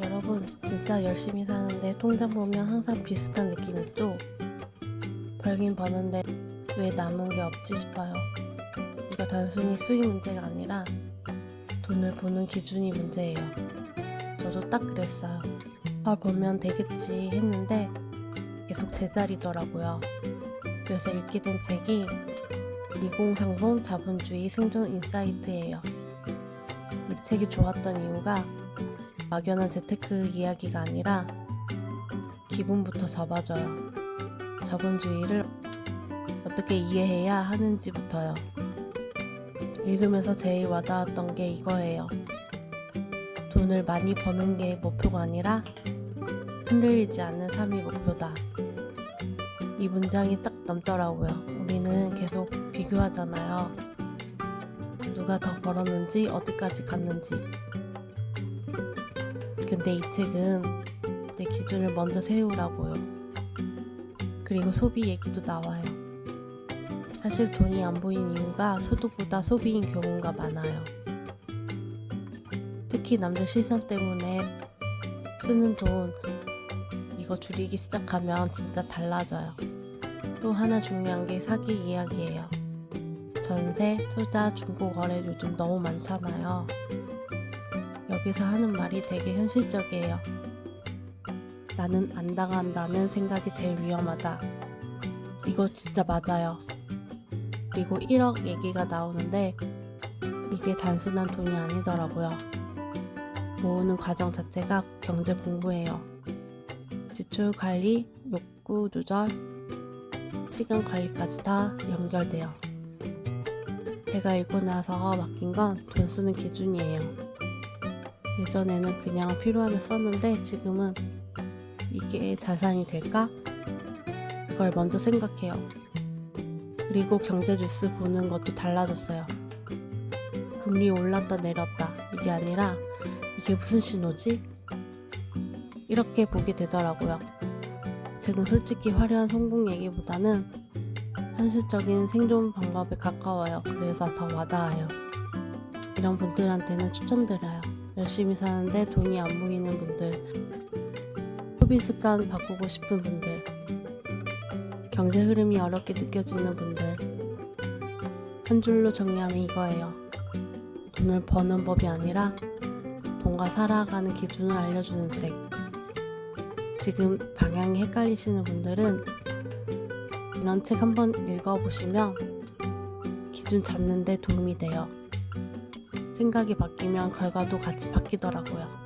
여러분, 진짜 열심히 사는데 통장 보면 항상 비슷한 느낌 있죠? 벌긴 버는데 왜 남은 게 없지 싶어요. 이거 단순히 수입 문제가 아니라 돈을 보는 기준이 문제예요. 저도 딱 그랬어요. 벌면 되겠지 했는데 계속 제자리더라고요. 그래서 읽게 된 책이 미공상봉 자본주의 생존 인사이트예요. 이 책이 좋았던 이유가 막연한 재테크 이야기가 아니라 기본부터 잡아줘요. 자본주의를 어떻게 이해해야 하는지부터요. 읽으면서 제일 와닿았던 게 이거예요. 돈을 많이 버는 게 목표가 아니라 흔들리지 않는 삶이 목표다. 이 문장이 딱 남더라고요. 우리는 계속 비교하잖아요. 누가 더 벌었는지, 어디까지 갔는지. 근데 이 책은 내 기준을 먼저 세우라고요. 그리고 소비 얘기도 나와요. 사실 돈이 안 보이는 이유가 소득보다 소비인 경우가 많아요. 특히 남들 시선 때문에 쓰는 돈 이거 줄이기 시작하면 진짜 달라져요. 또 하나 중요한 게 사기 이야기예요. 전세, 투자, 중고거래 요즘 너무 많잖아요. 여기서 하는 말이 되게 현실적이에요. 나는 안 당한다는 생각이 제일 위험하다. 이거 진짜 맞아요. 그리고 1억 얘기가 나오는데 이게 단순한 돈이 아니더라고요. 모으는 과정 자체가 경제 공부예요. 지출 관리, 욕구 조절, 시간 관리까지 다 연결돼요. 제가 읽고 나서 맡긴 건 돈 쓰는 기준이에요. 예전에는 그냥 필요하면 썼는데 지금은 이게 자산이 될까? 그걸 먼저 생각해요. 그리고 경제 뉴스 보는 것도 달라졌어요. 금리 올랐다 내렸다 이게 아니라 이게 무슨 신호지? 이렇게 보게 되더라고요. 책은 솔직히 화려한 성공 얘기보다는 현실적인 생존 방법에 가까워요. 그래서 더 와닿아요. 이런 분들한테는 추천드려요. 열심히 사는데 돈이 안 보이는 분들, 소비 습관 바꾸고 싶은 분들, 경제 흐름이 어렵게 느껴지는 분들. 한 줄로 정리하면 이거예요. 돈을 버는 법이 아니라 돈과 살아가는 기준을 알려주는 책. 지금 방향이 헷갈리시는 분들은 이런 책 한번 읽어보시면 기준 잡는 데 도움이 돼요. 생각이 바뀌면 결과도 같이 바뀌더라고요.